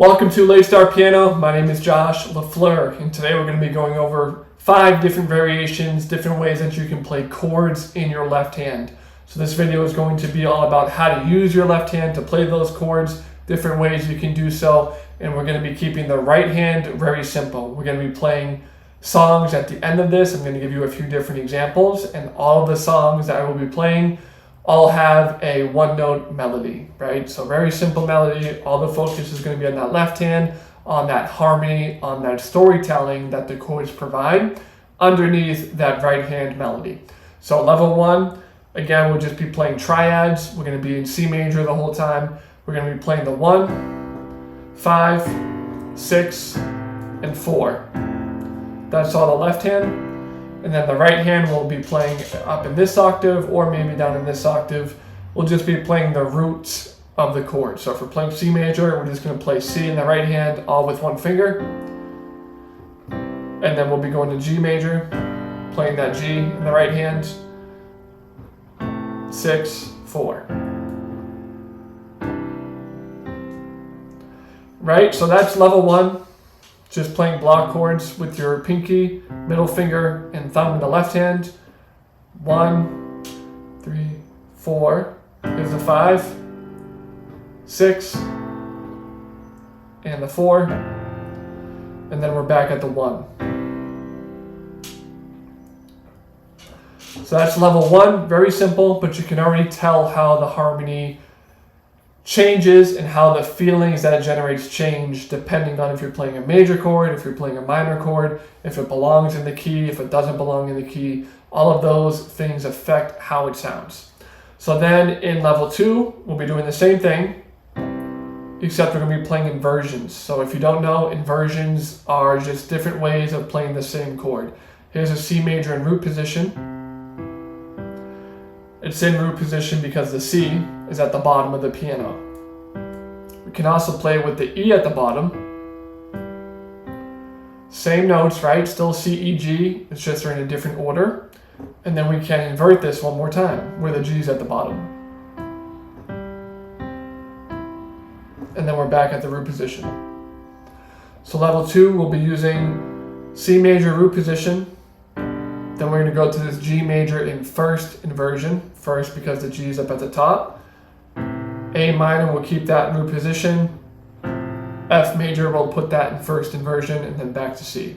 Welcome to Late Star Piano. My name is Josh LaFleur, and today we're going to be going over 5 different variations, different ways that you can play chords in your left hand. So this video is going to be all about how to use your left hand to play those chords, different ways you can do so, and we're going to be keeping the right hand very simple. We're going to be playing songs at the end of this. I'm going to give you a few different examples, and all of the songs that I will be playing all have a one-note melody, right? So very simple melody. All the focus is going to be on that left hand, on that harmony, on that storytelling that the chords provide underneath that right hand melody. So level 1, again, we'll just be playing triads. We're going to be in C major the whole time. We're going to be playing the 1, 5, 6, and 4. That's all the left hand. And then the right hand will be playing up in this octave or maybe down in this octave. We'll just be playing the roots of the chord. So if we're playing C major, we're just going to play C in the right hand, all with one finger. And then we'll be going to G major, playing that G in the right hand. 6, 4. Right, so that's level 1. Just playing block chords with your pinky, middle finger, and thumb in the left hand. 1, 3, 4. Here's the 5, 6, and the 4. And then we're back at the 1. So that's level 1, very simple, but you can already tell how the harmony changes and how the feelings that it generates change depending on if you're playing a major chord, if you're playing a minor chord, if it belongs in the key, if it doesn't belong in the key. All of those things affect how it sounds. So then in level 2, we'll be doing the same thing, except we're going to be playing inversions. So if you don't know, inversions are just different ways of playing the same chord. Here's a C major in root position. It's in root position because the C is at the bottom of the piano. We can also play with the E at the bottom. Same notes, right? Still C, E, G. It's just they're in a different order. And then we can invert this one more time, where the G is at the bottom. And then we're back at the root position. So level 2, we'll be using C major root position. Then we're going to go to this G major in first inversion. First because the G is up at the top. A minor, we'll keep that in root position. F major, we'll put that in first inversion, and then back to C.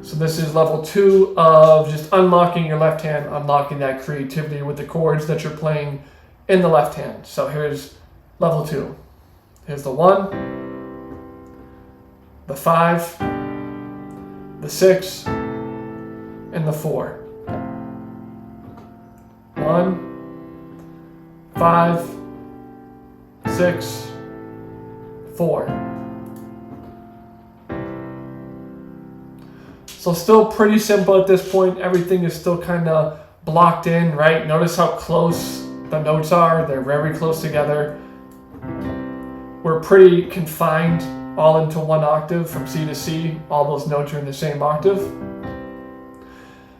So this is level 2 of just unlocking your left hand, unlocking that creativity with the chords that you're playing in the left hand. So here's level 2. Here's the 1, the 5, the 6, and the 4. 1, 5, 6, 4. So still pretty simple at this point. Everything is still kind of blocked in, right? Notice how close the notes are. They're very close together. We're pretty confined all into one octave from C to C. All those notes are in the same octave.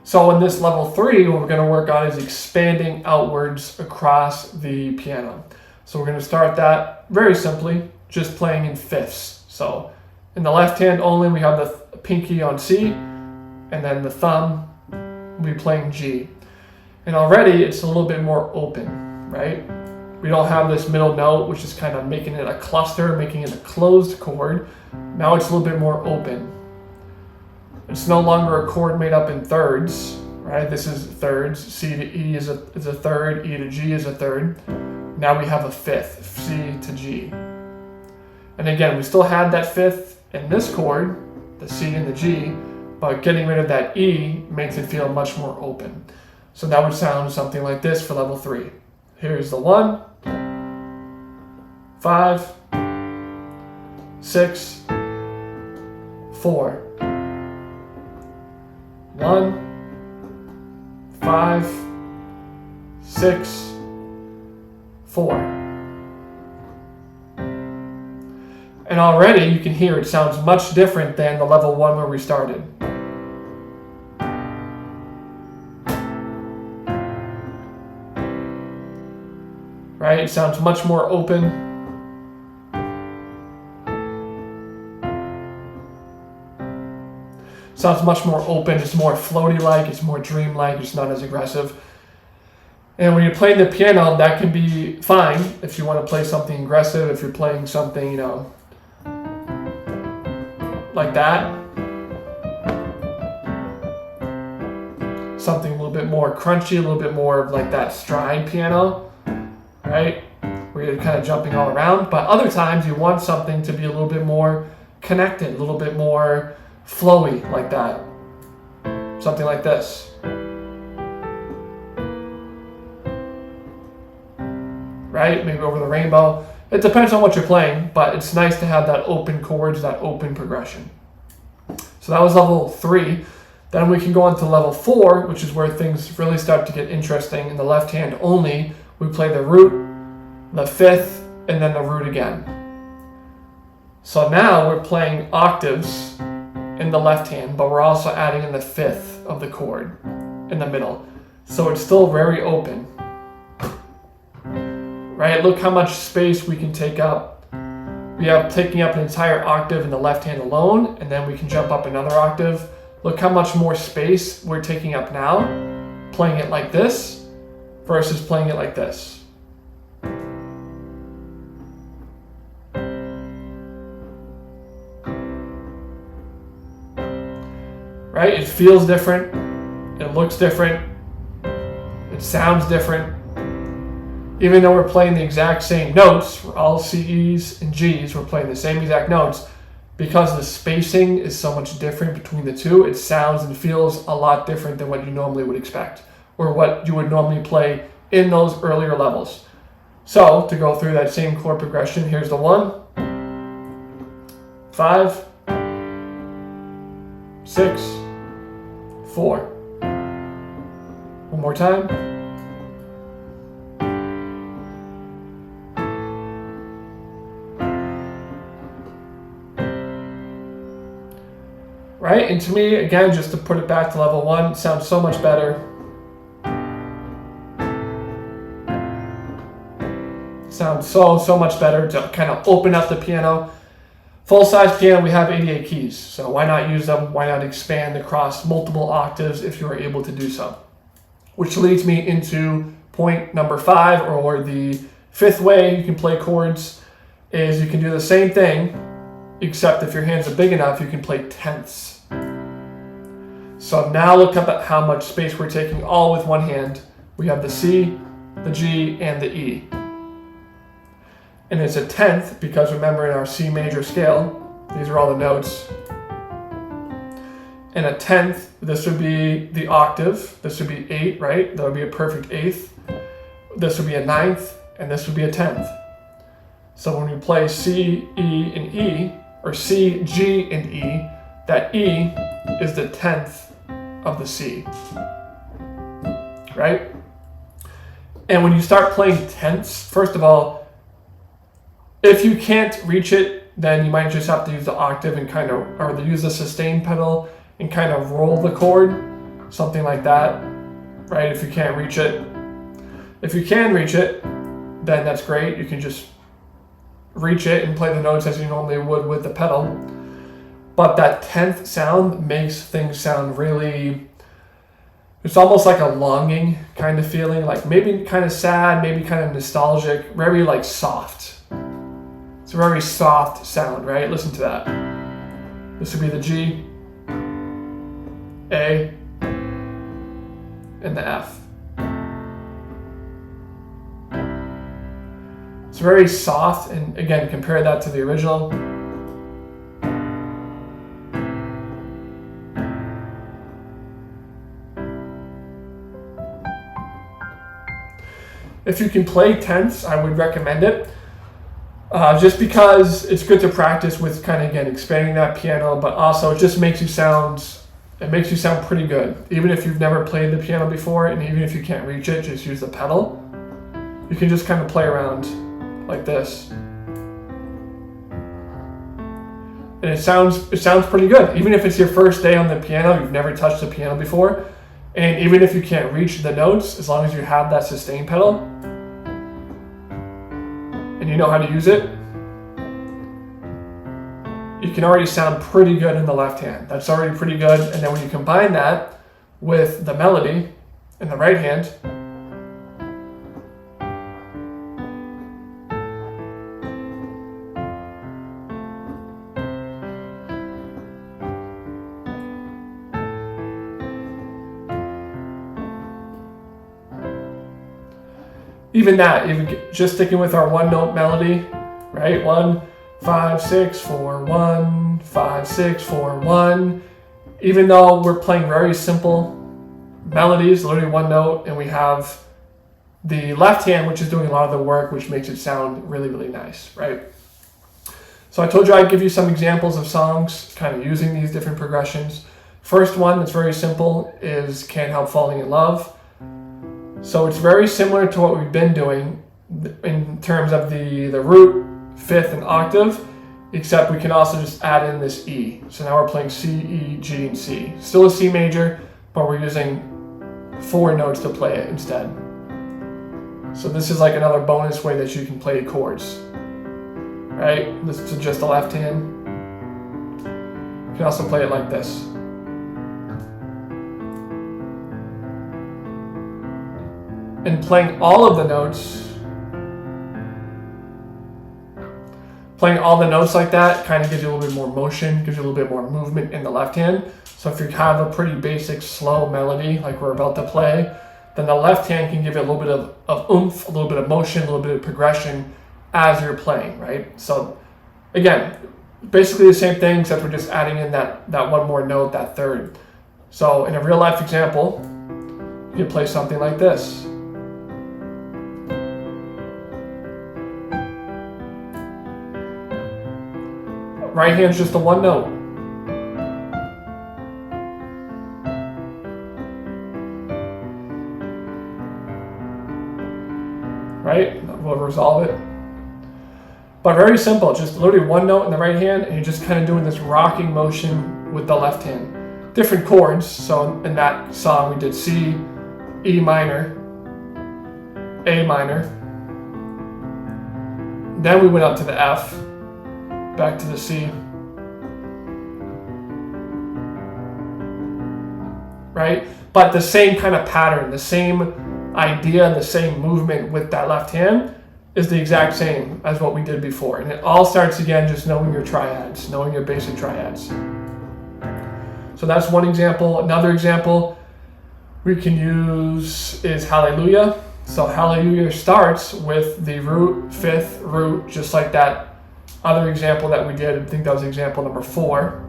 So in this level 3, what we're going to work on is expanding outwards across the piano. So we're going to start that very simply, just playing in fifths. So in the left hand only, we have the pinky on C, and then the thumb will be playing G. And already it's a little bit more open, right? We don't have this middle note, which is kind of making it a cluster, making it a closed chord. Now it's a little bit more open. It's no longer a chord made up in thirds, right? This is thirds. C to E is a third, E to G is a third. Now we have a fifth, C to G. And again, we still had that fifth in this chord, the C and the G, but getting rid of that E makes it feel much more open. So that would sound something like this for level 3. Here's the 1, 5, 6, 4. 1, 5, 6, 4. And already you can hear it sounds much different than the level 1 where we started. right? It sounds much more open. Sounds much more open, it's more floaty-like, it's more dream-like, it's not as aggressive. And when you're playing the piano, that can be fine if you want to play something aggressive, if you're playing something, you know, like that. Something a little bit more crunchy, a little bit more of like that stride piano, right? Where you're kind of jumping all around. But other times you want something to be a little bit more connected, a little bit more flowy like that. Something like this. Right? Maybe Over the Rainbow. It depends on what you're playing, but it's nice to have that open chords, that open progression. So that was level 3. Then we can go on to level 4, which is where things really start to get interesting. In the left hand only, we play the root, the 5th, and then the root again. So now we're playing octaves in the left hand, but we're also adding in the 5th of the chord in the middle. So it's still very open. Right? Look how much space we can take up. We have taking up an entire octave in the left hand alone, and then we can jump up another octave. Look how much more space we're taking up now, playing it like this versus playing it like this. Right? It feels different. It looks different. It sounds different. Even though we're playing the exact same notes, we're all C's and G's, we're playing the same exact notes, because the spacing is so much different between the two, it sounds and feels a lot different than what you normally would expect, or what you would normally play in those earlier levels. So, to go through that same chord progression, here's the 1, 5, 6, 4. One more time. Right? And to me, again, just to put it back to level 1, it sounds so much better. Sounds so much better to kind of open up the piano. Full-size piano, we have 88 keys, so why not use them? Why not expand across multiple octaves if you are able to do so? Which leads me into point number 5, or the 5th way you can play chords, is you can do the same thing, except if your hands are big enough, you can play tenths. So now look up at how much space we're taking all with one hand. We have the C, the G, and the E. And it's a tenth because remember in our C major scale, these are all the notes. And a tenth, this would be the octave. This would be 8, right? That would be a perfect 8th. This would be a 9th, and this would be a 10th. So when we play C, E, and E, or C, G, and E, that E is the 10th of the C, right? And when you start playing tenths, first of all, if you can't reach it, then you might just have to use the octave and kind of, or use the sustain pedal and kind of roll the chord, something like that, right? If you can't reach it. If you can reach it, then that's great. You can just reach it and play the notes as you normally would with the pedal. But that 10th sound makes things sound really, it's almost like a longing kind of feeling, like maybe kind of sad, maybe kind of nostalgic, very like soft. It's a very soft sound, right? Listen to that. This would be the G, A, and the F. It's very soft, and again, compare that to the original. If you can play tenths, I would recommend it. Just because it's good to practice with kind of, again, expanding that piano, but also it just makes you sound, it makes you sound pretty good. Even if you've never played the piano before, and even if you can't reach it, just use the pedal. You can just kind of play around like this. And it sounds pretty good. Even if it's your first day on the piano, you've never touched the piano before, and even if you can't reach the notes, as long as you have that sustain pedal, and you know how to use it, you can already sound pretty good in the left hand. That's already pretty good. And then when you combine that with the melody in the right hand, even that, even just sticking with our one note melody, right? 1, 5, 6, 4, 1, 5, 6, 4, 1. Even though we're playing very simple melodies, literally one note, and we have the left hand, which is doing a lot of the work, which makes it sound really, really nice, right? So I told you I'd give you some examples of songs kind of using these different progressions. First one that's very simple is Can't Help Falling in Love. So it's very similar to what we've been doing in terms of the root, fifth, and octave, except we can also just add in this E. So now we're playing C, E, G, and C. Still a C major, but we're using 4 notes to play it instead. So this is like another bonus way that you can play chords, right? This is just the left hand. You can also play it like this. And playing all of the notes, like that kind of gives you a little bit more motion, gives you a little bit more movement in the left hand. So if you have a pretty basic slow melody like we're about to play, then the left hand can give you a little bit of oomph, a little bit of motion, a little bit of progression as you're playing, right? So again, basically the same thing, except we're just adding in that one more note, that third. So in a real life example, you play something like this. Right hand's just a one note. Right? We'll resolve it. But very simple, just literally one note in the right hand, and you're just kind of doing this rocking motion with the left hand. Different chords, so in that song we did C, E minor, A minor. Then we went up to the F, back to the C. Right? But the same kind of pattern, the same idea, the same movement with that left hand is the exact same as what we did before. And it all starts again just knowing your triads, knowing your basic triads. So that's one example. Another example we can use is Hallelujah. So Hallelujah starts with the root, fifth, root, just like that other example that we did. I think that was example number 4.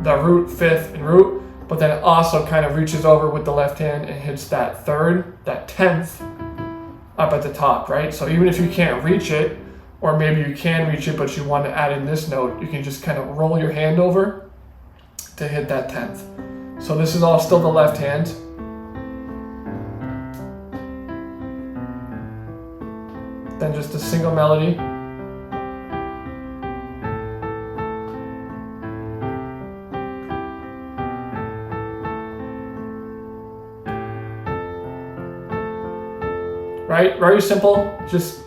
The root, fifth, and root. But then it also kind of reaches over with the left hand and hits that third, that 10th up at the top, right? So even if you can't reach it, or maybe you can reach it but you want to add in this note, you can just kind of roll your hand over to hit that 10th. So this is all still the left hand. Then just a single melody. Right? Very simple. Just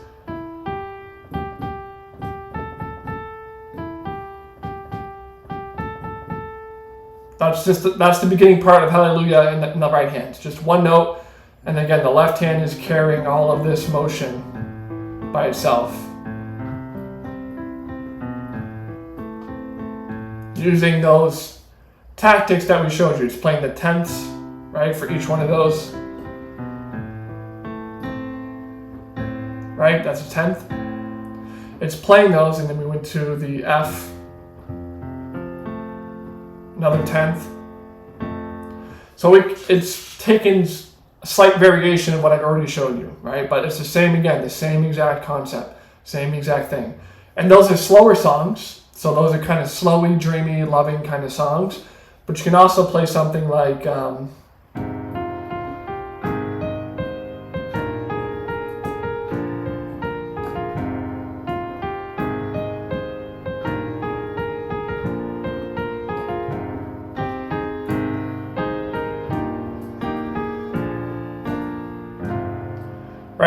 that's the beginning part of Hallelujah in the right hand. Just one note, and again the left hand is carrying all of this motion by itself. Using those tactics that we showed you. It's playing the 10ths, right, for each one of those. Right, that's a 10th. It's playing those, and then we went to the F, another 10th. So it's taken a slight variation of what I've already showed you, right? But it's the same again, the same exact concept, same exact thing. And those are slower songs, so those are kind of slowy, dreamy, loving kind of songs. But you can also play something like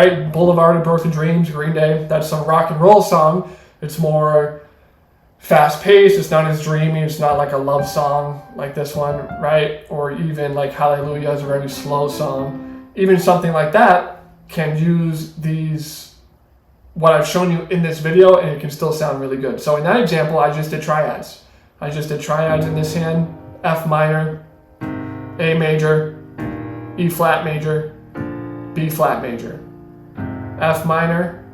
right? Boulevard of Broken Dreams, Green Day. That's a rock and roll song. It's more fast paced, it's not as dreamy, it's not like a love song like this one, right? Or even like Hallelujah is a very slow song. Even something like that can use these, what I've shown you in this video, and it can still sound really good. So in that example, I just did triads. I just did triads in this hand: F minor, A major, E flat major, B flat major, F minor,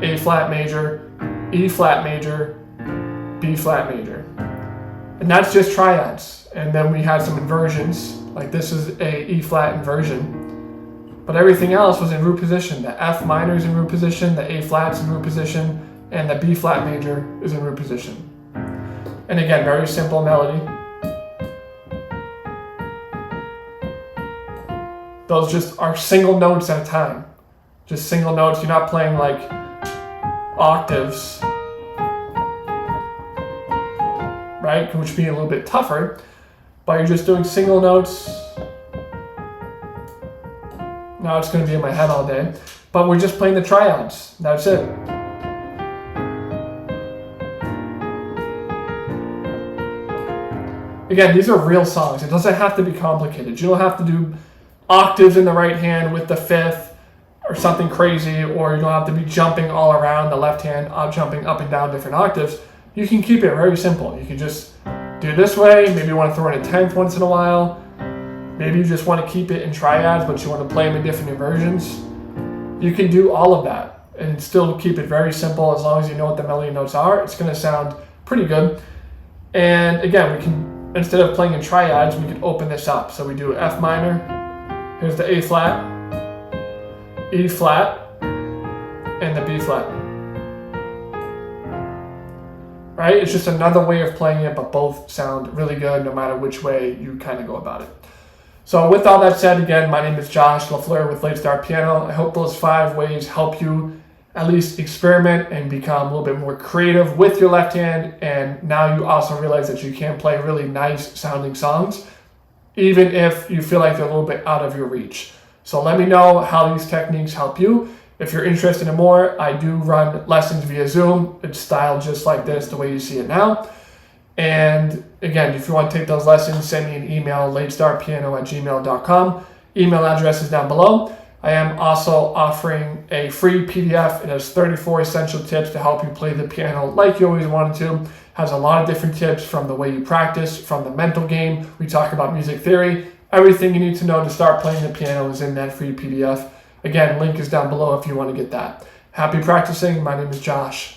A flat major, E flat major, B flat major. And that's just triads. And then we had some inversions, like this is a E flat inversion. But everything else was in root position. The F minor is in root position, the A flat's in root position, and the B flat major is in root position. And again, very simple melody. Those just are single notes at a time. Just single notes. You're not playing like octaves, right? Which would be a little bit tougher, but you're just doing single notes. Now it's going to be in my head all day, but we're just playing the triads. That's it. Again, these are real songs. It doesn't have to be complicated. You don't have to do octaves in the right hand with the fifth or something crazy, or you don't have to be jumping all around the left hand, jumping up and down different octaves. You can keep it very simple. You can just do it this way. Maybe you want to throw in a 10th once in a while. Maybe you just want to keep it in triads, but you want to play them in different inversions. You can do all of that and still keep it very simple. As long as you know what the melody notes are, it's going to sound pretty good. And again, we can, instead of playing in triads, we can open this up. So we do F minor, here's the A flat, E flat, and the B flat. Right? It's just another way of playing it, but both sound really good no matter which way you kind of go about it. So with all that said, again, my name is Josh LaFleur with Late Start Piano. I hope those 5 ways help you at least experiment and become a little bit more creative with your left hand. And now you also realize that you can play really nice sounding songs, even if you feel like they're a little bit out of your reach. So let me know how these techniques help you. If you're interested in more, I do run lessons via Zoom. It's styled just like this, the way you see it now. And again, if you want to take those lessons, send me an email, latestartpiano@gmail.com. Email address is down below. I am also offering a free PDF. It has 34 essential tips to help you play the piano like you always wanted to. Has a lot of different tips from the way you practice, from the mental game. We talk about music theory. Everything you need to know to start playing the piano is in that free PDF. Again, link is down below if you want to get that. Happy practicing. My name is Josh.